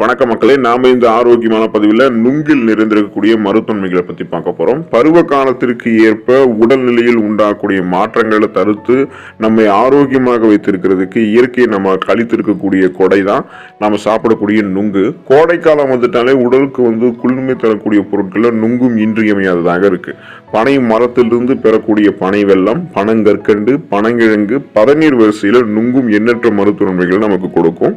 வணக்க மக்களே, நாம இந்த ஆரோக்கியமான பதிவில் நுங்கில் நிறைந்திருக்கக்கூடிய மருத்துவன்மைகளை பத்தி பார்க்க போறோம். பருவ காலத்திற்கு ஏற்ப உடல்நிலையில் உண்டாகக்கூடிய மாற்றங்களை தடுத்து நம்மை ஆரோக்கியமாக வைத்திருக்கிறதுக்கு இயற்கை நம்ம கழித்திருக்கக்கூடிய கொடை தான் நாம சாப்பிடக்கூடிய நுங்கு. கோடை காலம் வந்துட்டாலே உடலுக்கு குளுமை தரக்கூடிய பொருட்கள் நுங்கும் இன்றியமையாததாக இருக்கு. பனை மரத்திலிருந்து பெறக்கூடிய பனை வெல்லம், பனங்கற்கண்டு, பனங்கிழங்கு, பதநீர் வரிசையில நுங்கும் எண்ணற்ற மருத்துவன்மைகள் நமக்கு கொடுக்கும்.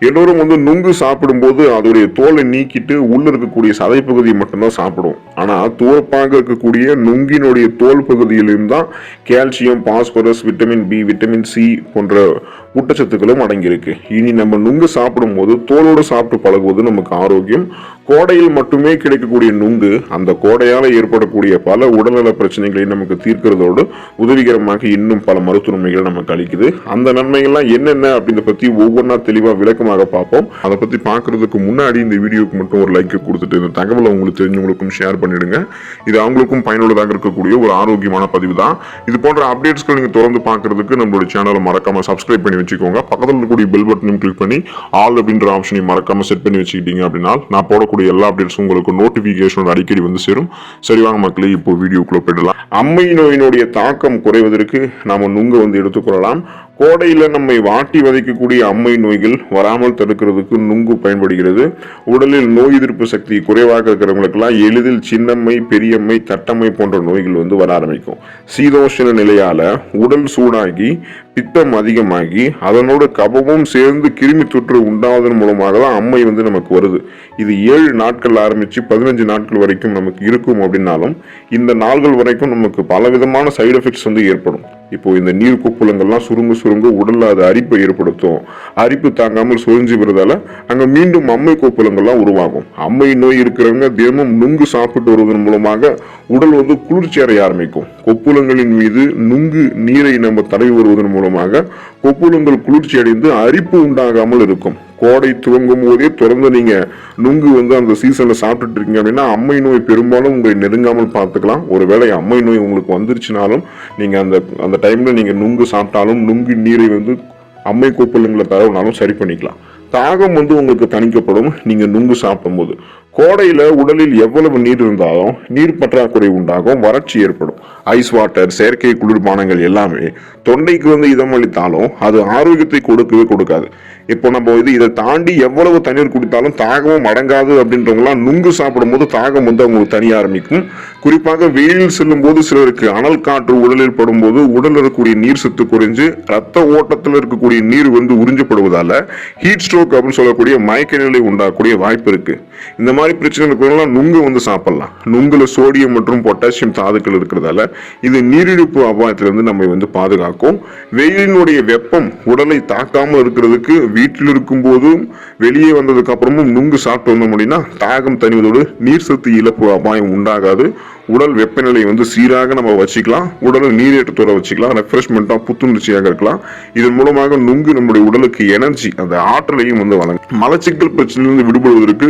எல்லோரும் நுங்கு சாப்பிடும்போது அதோடைய தோலை நீக்கிட்டு உள்ள இருக்கக்கூடிய சதை பகுதியை மட்டும்தான் சாப்பிடுவோம். ஆனா துவப்பாக இருக்கக்கூடிய நுங்கினுடைய தோல் பகுதியிலும் தான் calcium, phosphorus, vitamin B, vitamin C போன்ற ஊட்டச்சத்துக்களும் அடங்கியிருக்கு. இனி நம்ம நுங்கு சாப்பிடும் போது தோலோடு சாப்பிட்டு பழகுவது நமக்கு ஆரோக்கியம். கோடையில் மட்டுமே கிடைக்கக்கூடிய நுங்கு அந்த கோடையால ஏற்படக்கூடிய பல உடல்நல பிரச்சனைகளை நமக்கு தீர்க்கிறதோடு உதவிகரமாக இன்னும் பல மருத்துவமைகள் நமக்கு அளிக்குது. அந்த நன்மைகள்லாம் என்னென்ன அப்படின்றத பத்தி ஒவ்வொன்றா தெளிவா விளக்கமாக பார்ப்போம். அதை பத்தி பார்க்கறதுக்கு முன்னாடி இந்த வீடியோக்கு மட்டும் ஒரு லைக் கொடுத்துட்டு இந்த தகவலை உங்களுக்கு தெரிஞ்சவங்களுக்கும் ஷேர் பண்ணிடுங்க. இது அவங்களுக்கும் பயனுள்ளதாக இருக்கக்கூடிய ஒரு ஆரோக்கியமான பதிவு தான். இது போன்ற அப்டேட்ஸ்கள் நீங்க தொடர்ந்து பார்க்கறதுக்கு நம்மளுடைய சேனலை மறக்காம சப்ஸ்கிரைப் பண்ணி வச்சுக்கோங்க. பக்கத்தில் இருக்கக்கூடிய பெல் பட்டனையும் கிளிக் பண்ணி ஆல் அப்படின்ற ஆப்ஷனையும் மறக்காம செட் பண்ணி வச்சுக்கிட்டீங்க அப்படின்னா நான் போடக்கூடிய எல்லா அப்டேட்ஸும் உங்களுக்கு நோட்டிபிகேஷன் அடிக்கடி சேரும். சரி வாங்க மக்களே, இப்போ வீடியோக்குள்ள போயிடலாம். அம்மை நோயினுடைய தாக்கம் குறைவதற்கு நாம நுங்கு எடுத்துக்கொள்ளலாம். கோடையில நம்மை வாட்டி வதைக்கக்கூடிய அம்மை நோய்கள் வராமல் தடுக்கிறதுக்கு நுங்கு பயன்படுகிறது. உடலில் நோய் எதிர்ப்பு சக்தி குறைவாக இருக்கிறவங்களுக்கெல்லாம் எளிதில் சின்னம்மை, பெரியம்மை, தட்டம்மை போன்ற நோய்கள் வர ஆரம்பிக்கும். சீதோஷண நிலையால உடல் சூடாகி பித்தம் அதிகமாகி அதனோட கபமும் சேர்ந்து கிருமி தொற்று உண்டாவதன் மூலமாக தான் அம்மை நமக்கு வருது. இது 7 நாட்கள் ஆரம்பிச்சு 15 நாட்கள் வரைக்கும் நமக்கு இருக்கும். அப்படின்னாலும் இந்த நாள்கள் வரைக்கும் நமக்கு பலவிதமான சைடு எஃபெக்ட்ஸ் ஏற்படும். இப்போ இந்த நீர் கொப்புளங்கள்லாம் சுருங்க உடல்ல அது அரிப்பை ஏற்படுத்தும். அரிப்பு தாங்காமல் சுரிஞ்சு வருவதால அங்க மீண்டும் அம்மை கொப்புளங்கள்லாம் உருவாகும். அம்மை நோய் இருக்கிறவங்க தினமும் நுங்கு சாப்பிட்டு வருவதன் மூலமாக உடல் குளிர்ச்சி அடைய ஆரம்பிக்கும். கொப்புளங்களின் மீது நுங்கு நீரை நம்ம தடவி வருவதன் மூலமாக கொப்புளங்கள் குளிர்ச்சி அடைந்து அரிப்பு உண்டாகாமல் இருக்கும். கோடை துவங்கும் போதே தொடர்ந்து நீங்க நுங்கு அந்த சீசன்ல சாப்பிட்டுட்டு இருக்கீங்க அப்படின்னா அம்மை நோய் பெரும்பாலும் உங்களை நெருங்காமல் பார்த்துக்கலாம். ஒருவேளை அம்மை நோய் உங்களுக்கு வந்துருச்சுனாலும் நீங்க அந்த டைம்ல நீங்க நுங்கு சாப்பிட்டாலும் நுங்கு நீரை அம்மை கொப்புளங்களை தரவுனாலும் சரி பண்ணிக்கலாம். தாகம் உங்களுக்கு தணிக்கப்படும் நீங்க நுங்கு சாப்பிடும் போது. கோடையில உடலில் எவ்வளவு நீர் இருந்தாலும் நீர் பற்றாக்குறை உண்டாகும், வறட்சி ஏற்படும். ஐஸ் வாட்டர், செயற்கை குளிர்பானங்கள் எல்லாமே தொண்டைக்கு இதமளித்தாலும் அது ஆரோக்கியத்தை கொடுக்கவே கொடுக்காது. இப்போ நம்ம இதை தாண்டி எவ்வளவு தண்ணீர் குடித்தாலும் தாகமும் அடங்காது அப்படின்றவங்களாம் நுங்கு சாப்பிடும் போது தாகம் அவங்களுக்கு தனிய ஆரம்பிக்கும். குறிப்பாக வெயிலில் செல்லும் போது சிலருக்கு அனல் காற்று உடலில் படும் போது உடலில் இருக்கக்கூடிய நீர் சத்து குறைஞ்சு ரத்த ஓட்டத்தில் இருக்கக்கூடிய நீர் உறிஞ்சப்படுவதால ஹீட் ஸ்ட்ரோக் அப்படின்னு சொல்லக்கூடிய மயக்க நிலை உண்டாகக்கூடிய வாய்ப்பு இருக்கு. இந்த மாதிரி பிரச்சனைகளுக்கு நுங்கு சாப்பிடலாம். நுங்குல சோடியம் மற்றும் பொட்டாசியம் தாதுக்கள் இருக்கிறதால இது நீரிழிப்பு அபாயத்திலிருந்து நம்மை பாதுகாக்கும். வெயிலினுடைய வெப்பம் உடலை தாக்காமல் இருக்கிறதுக்கு வீட்டில் இருக்கும் போதும் வெளியே வந்ததுக்கு அப்புறமும் நுங்கு சாப்பிட்டு வந்தோம் அப்படின்னா தாகம் தணிவதோடு நீர் சத்து இழப்பு அபாயம் உண்டாகாது. உடல் வெப்பநிலை சீராக நம்ம வச்சுக்கலாம். உடலை நீரேற்றத்தோட வச்சுக்கலாம். ரெஃப்ரெஷ்மெண்டா புத்துணர்ச்சியாக இருக்கலாம். இதன் மூலமாக நுங்கு நம்முடைய உடலுக்கு எனர்ஜி, அந்த ஆற்றலையும் வழங்கும். மலச்சிக்கல் பிரச்சனையிலிருந்து விடுபடுவதற்கு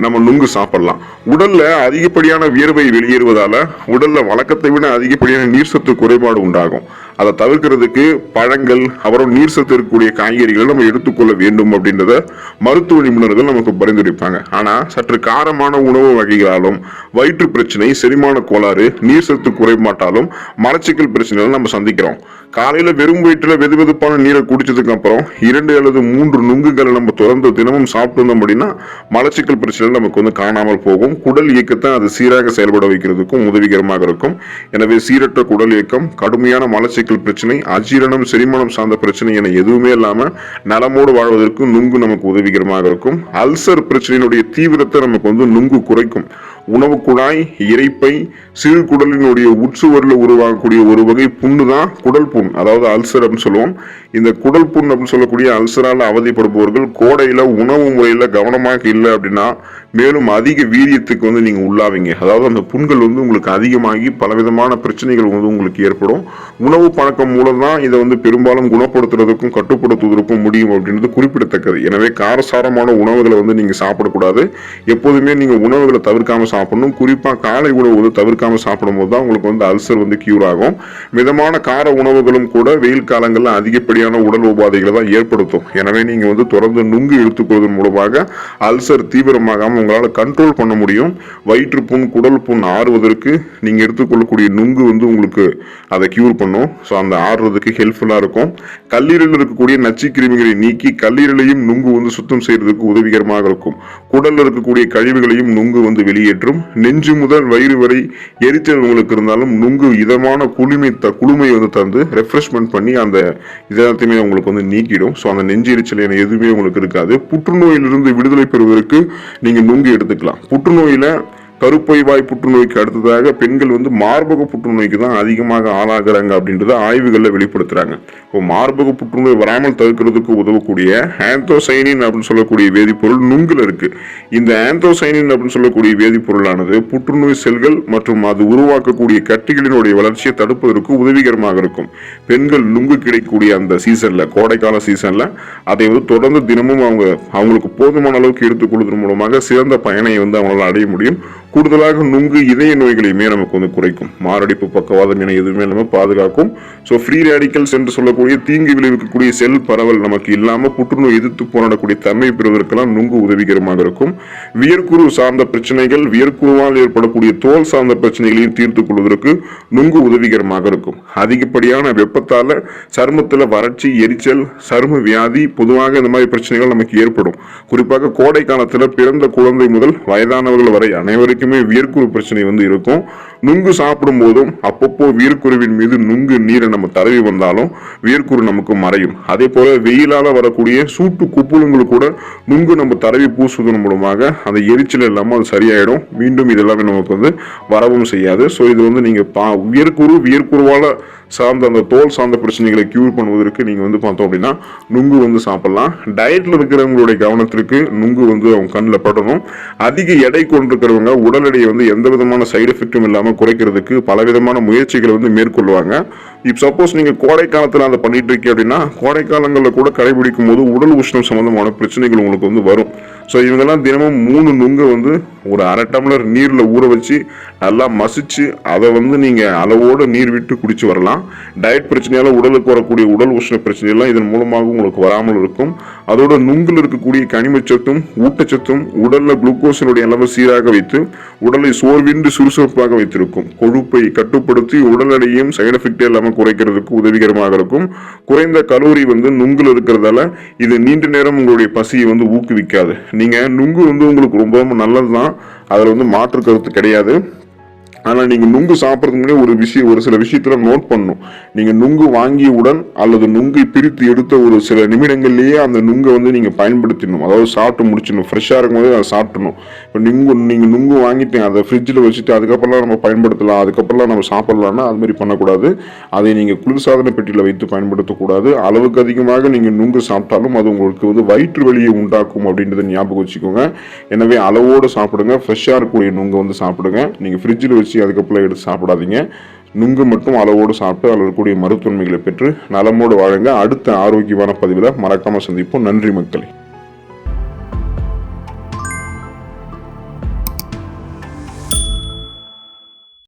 நம்ம நுங்கு சாப்பிடலாம். உடல்ல அதிகப்படியான வியர்வை வெளியேறுவதால உடல்ல வழக்கத்தை விட அதிகப்படியான நீர் சத்து குறைபாடு உண்டாகும். அதை தவிர்க்கிறதுக்கு பழங்கள் அப்புறம் நீர் சத்து இருக்கக்கூடிய காய்கறிகள் நம்ம எடுத்துக்கொள்ள வேண்டும் அப்படின்றத மருத்துவ நிபுணர்கள் நமக்கு பரிந்துரைப்பாங்க. ஆனா சற்று காரமான உணவு வகைகளாலும் வயிற்று பிரச்சனை, செரிமான கோளாறு, நீர் சத்து குறைபாட்டாலும் மலச்சிக்கல் பிரச்சனைகள் நம்ம சந்திக்கிறோம். காலையில வெறும் வயிற்றுல வெதுவெதுப்பான நீரை குடிச்சதுக்கு அப்புறம் 2 அல்லது 3 நுங்குகளை நம்ம தொடர்ந்து தினமும் சாப்பிட்டு வந்தோம் அப்படின்னா மலச்சிக்கல் பிரச்சனைகள் நமக்கு காணாமல் போகும். குடல் இயக்கத்தை அது சீராக செயல்பட வைக்கிறதுக்கும் உதவிகரமாக இருக்கும். எனவே சீரற்ற குடல் இயக்கம், கடுமையான மலச்சிக்கல் பிரச்சனை, அஜீரணம், செரிமானம் சார்ந்த பிரச்சனை என எதுவுமே இல்லாம நலமோடு வாழ்வதற்கு நுங்கு நமக்கு உதவிகரமாக இருக்கும். அல்சர் பிரச்சனையினுடைய தீவிரத்தை நமக்கு நுங்கு குறைக்கும். உணவு குழாய், இரைப்பை, சிறு குடலினுடைய உட்சுவரில் உருவாகக்கூடிய ஒரு வகை புண்ணு தான் குடல் புண், அதாவது அல்சர் அப்படின்னு சொல்லுவோம். இந்த குடல் புண் அப்படின்னு சொல்லக்கூடிய அல்சரால் அவதிப்படுபவர்கள் கோடையில உணவு முறையில கவனமாக இல்லை அப்படின்னா மேலும் அதிக வீரியத்துக்கு நீங்க உள்ளாவீங்க. அதாவது அந்த புண்கள் உங்களுக்கு அதிகமாகி பலவிதமான பிரச்சனைகள் உங்களுக்கு ஏற்படும். உணவு பழக்கம் மூலம் தான் இதை பெரும்பாலும் குணப்படுத்துறதுக்கும் கட்டுப்படுத்துவதற்கும் முடியும் அப்படின்றது குறிப்பிடத்தக்கது. எனவே காரசாரமான உணவுகளை நீங்க சாப்பிடக்கூடாது. எப்போதுமே நீங்க உணவுகளை தவிர்க்காம சாப்பிடணும். குறிப்பாக காலை உணவு வந்து தவிர்க்காமல் சாப்பிடும்போது தான் உங்களுக்கு வந்து அல்சர் வந்து கியூர் ஆகும். மிதமான கார உணவுகளும் கூட வெயில் காலங்களில் அதிகப்படியான உடல் உபாதைகளை தான் ஏற்படுத்தும். எனவே நீங்கள் வந்து தொடர்ந்து நுங்கு எடுத்துக்கொள்வதன் மூலமாக அல்சர் தீவிரமாகாமல் உங்களால் கண்ட்ரோல் பண்ண முடியும். வயிற்றுப்புண், குடல் புண் ஆறுவதற்கு நீங்கள் எடுத்துக்கொள்ளக்கூடிய நுங்கு வந்து உங்களுக்கு அதை கியூர் பண்ணும். ஸோ அந்த ஆறுறதுக்கு ஹெல்ப்ஃபுல்லாக இருக்கும். கல்லீரலில் இருக்கக்கூடிய நச்சு கிருமிகளை நீக்கி கல்லீரலையும் நுங்கு வந்து சுத்தம் செய்யறதுக்கு உதவிகரமாக இருக்கும். குடலில் இருக்கக்கூடிய கழிவுகளையும் நுங்கு வந்து வெளியேற்றும். நெஞ்சு முதல் வயிறு வரை எரிச்சல் உங்களுக்கு இருந்தாலும் நுங்கு இதமான குளுமை வந்து தந்து ரெஃப்ரெஷ்மெண்ட் பண்ணி அந்த இதெல்லாத்தையுமே உங்களுக்கு வந்து நீக்கிடும். ஸோ அந்த நெஞ்சு எரிச்சல் எதுவுமே உங்களுக்கு இருக்காது. புற்றுநோயிலிருந்து விடுதலை பெறுவதற்கு நீங்கள் நுங்கு எடுத்துக்கலாம். புற்றுநோயில கருப்பை வாய் புற்றுநோய்க்கு அடுத்ததாக பெண்கள் வந்து மார்பக புற்றுநோய்க்கு தான் அதிகமாக ஆளாகிறாங்க அப்படின்றத ஆய்வுகளில் வெளிப்படுத்துறாங்க. இப்போ மார்பக புற்றுநோய் வராமல் தடுக்கிறதுக்கு உதவக்கூடிய ஆந்தோசைனின் அப்படின்னு சொல்லக்கூடிய வேதிப்பொருள் நுங்குல இருக்கு. இந்த ஆந்தோசைனின் அப்படின்னு சொல்லக்கூடிய வேதிப்பொருளானது புற்றுநோய் செல்கள் மற்றும் அது உருவாக்கக்கூடிய கட்டிகளினுடைய வளர்ச்சியை தடுப்பதற்கு உதவிகரமாக இருக்கும். பெண்கள் நுங்கு கிடைக்கக்கூடிய அந்த சீசன்ல, கோடைக்கால சீசன்ல அதை வந்து தொடர்ந்து தினமும் அவங்களுக்கு போதுமான அளவுக்கு எடுத்துக்கொள்வதன் மூலமாக சிறந்த பயனை வந்து அவங்களால அடைய முடியும். கூடுதலாக நுங்கு இதய நோய்களையுமே நமக்கு வந்து குறைக்கும். மாரடைப்பு, பக்கவாதம் என எதுவுமே நம்ம பாதுகாக்கும். ஸோ ஃப்ரீ ரேடிக்கல்ஸ் என்று சொல்லக்கூடிய தீங்கு விளைவிக்கக்கூடிய செல் பரவல் நமக்கு இல்லாமல் புற்றுநோய் எதிர்த்து போராடக்கூடிய தன்மை பெறுவதற்கெல்லாம் நுங்கு உதவிகரமாக இருக்கும். வியர்க்குரு சார்ந்த பிரச்சனைகள், வியர்க்குருவால் ஏற்படக்கூடிய தோல் சார்ந்த பிரச்சனைகளையும் தீர்த்து கொள்வதற்கு நுங்கு உதவிகரமாக இருக்கும். அதிகப்படியான வெப்பத்தால சருமத்தில் வறட்சி, எரிச்சல், சரும வியாதி, பொதுவாக இந்த மாதிரி பிரச்சனைகள் நமக்கு ஏற்படும். குறிப்பாக கோடை காலத்தில் பிறந்த குழந்தை முதல் வயதானவர்கள் வரை அனைவருக்கும் வியர்க்குரு பிரச்சனை வந்து இருக்கும். நுங்கு சாப்பிடும் போதும் அப்பப்போ வியர்க்குருவின் மீது நுங்கு நீரை நம்ம தடவி வந்தாலும் வியர்க்குரு நமக்கு மறையும். அதே போல வெயிலால வரக்கூடிய சூட்டு குப்புளங்கள் கூட நுங்கு நம்ம தடவி பூசுவதன் மூலமாக அந்த எரிச்சல் இல்லாமல் அது சரியாயிடும். மீண்டும் இதெல்லாமே நமக்கு வந்து வரவும் செய்யாது. ஸோ இது வந்து நீங்க வியர்க்குருவால சார்ந்த அந்த தோல் சார்ந்த பிரச்சனைகளை கியூர் பண்ணுவதற்கு நீங்க வந்து பார்த்தோம் அப்படின்னா நுங்கு வந்து சாப்பிடலாம். டயட்ல இருக்கிறவங்களுடைய கவனத்திற்கு நுங்கு வந்து அவங்க கண்ணில் படணும். அதிக எடை கொண்டிருக்கிறவங்க உடல் எடையை வந்து எந்த விதமான சைடு எஃபெக்டும் இல்லாமல் குறைக்கிறதுக்கு பலவிதமான முயற்சிகளை வந்து மேற்கொள்வாங்க. இப்போ சப்போஸ் நீங்க கோடை காலத்தில் அதை பண்ணிட்டு இருக்கீங்க அப்படின்னா கோடை காலங்களில் கூட கடைபிடிக்கும் போது உடல் உஷ்ணம் சம்பந்தமான பிரச்சனைகள் உங்களுக்கு வந்து வரும். ஸோ இவங்கெல்லாம் தினமும் 3 நுங்கை வந்து ஒரு அரை டம்ளர் நீரில் ஊற வச்சு நல்லா மசிச்சு அதை வந்து நீங்கள் அளவோடு நீர் விட்டு குடிச்சு வரலாம். டயட் பிரச்சனையால் உடலுக்கு வரக்கூடிய உடல் உஷ்ண பிரச்சனையெல்லாம் இதன் மூலமாக உங்களுக்கு வராமல் இருக்கும். அதோட நுங்கில் இருக்கக்கூடிய கனிமச்சத்தும் ஊட்டச்சத்தும் உடலில் குளுக்கோஸினுடைய அளவு சீராக வைத்து உடலை சோர்வின்றி சுறுசுறுப்பாக வைத்திருக்கும். கொழுப்பை கட்டுப்படுத்தி உடல் எடையும் சைடு எஃபெக்டே இல்லாமல் குறைக்கிறதுக்கு உதவிகரமாக இருக்கும். குறைந்த கலோரி வந்து நுங்கில் இருக்கிறதால இது நீண்ட நேரம் உங்களுடைய பசியை வந்து ஊக்குவிக்காது. நீங்கள் நுங்கு வந்து உங்களுக்கு ரொம்ப ரொம்ப நல்லது தான், அதில் வந்து மாற்று கருத்து கிடையாது. ஆனால் நீங்கள் நுங்கு சாப்பிட்றதுக்கு முன்னாடி ஒரு சில விஷயத்துல நோட் பண்ணணும். நீங்கள் நுங்கு வாங்கியவுடன் அல்லது நுங்கை பிரித்து எடுத்த ஒரு சில நிமிடங்கள்லேயே அந்த நுங்கை வந்து நீங்கள் பயன்படுத்திடணும். அதாவது சாப்பிட்டு முடிச்சிடணும். ஃப்ரெஷ்ஷாக இருக்கும்போது அதை சாப்பிடணும். இப்போ நீங்கள் நுங்கு வாங்கிட்டு அதை ஃப்ரிட்ஜில் வச்சுட்டு அதுக்கப்புறம் நம்ம பயன்படுத்தலாம், அதுக்கப்புறம் நம்ம சாப்பிடலாம்னா அது மாதிரி பண்ணக்கூடாது. அதை நீங்கள் குளிர்சாதன பெட்டியில் வைத்து பயன்படுத்தக்கூடாது. அளவுக்கு அதிகமாக நீங்கள் நுங்கு சாப்பிட்டாலும் அது உங்களுக்கு வந்து வயிற்று வலியை உண்டாக்கும் அப்படின்றத ஞாபகம் வச்சுக்கோங்க. எனவே அளவோடு சாப்பிடுங்க. ஃப்ரெஷ்ஷாக இருக்கக்கூடிய நுங்கை வந்து சாப்பிடுங்க. நீங்கள் ஃப்ரிட்ஜில் வச்சு அதுக்கப்புறம் எடுத்து சாப்பிடாதீங்க. நுங்கு மட்டும் அளவோடு சாப்பிட்டு அதில் இருக்கக்கூடிய மருத்துவன்மைகளை பெற்று நலமோடு வாழுங்க. அடுத்த ஆரோக்கியமான பதிவில் மறக்காம சந்திப்போம். நன்றி மக்களே.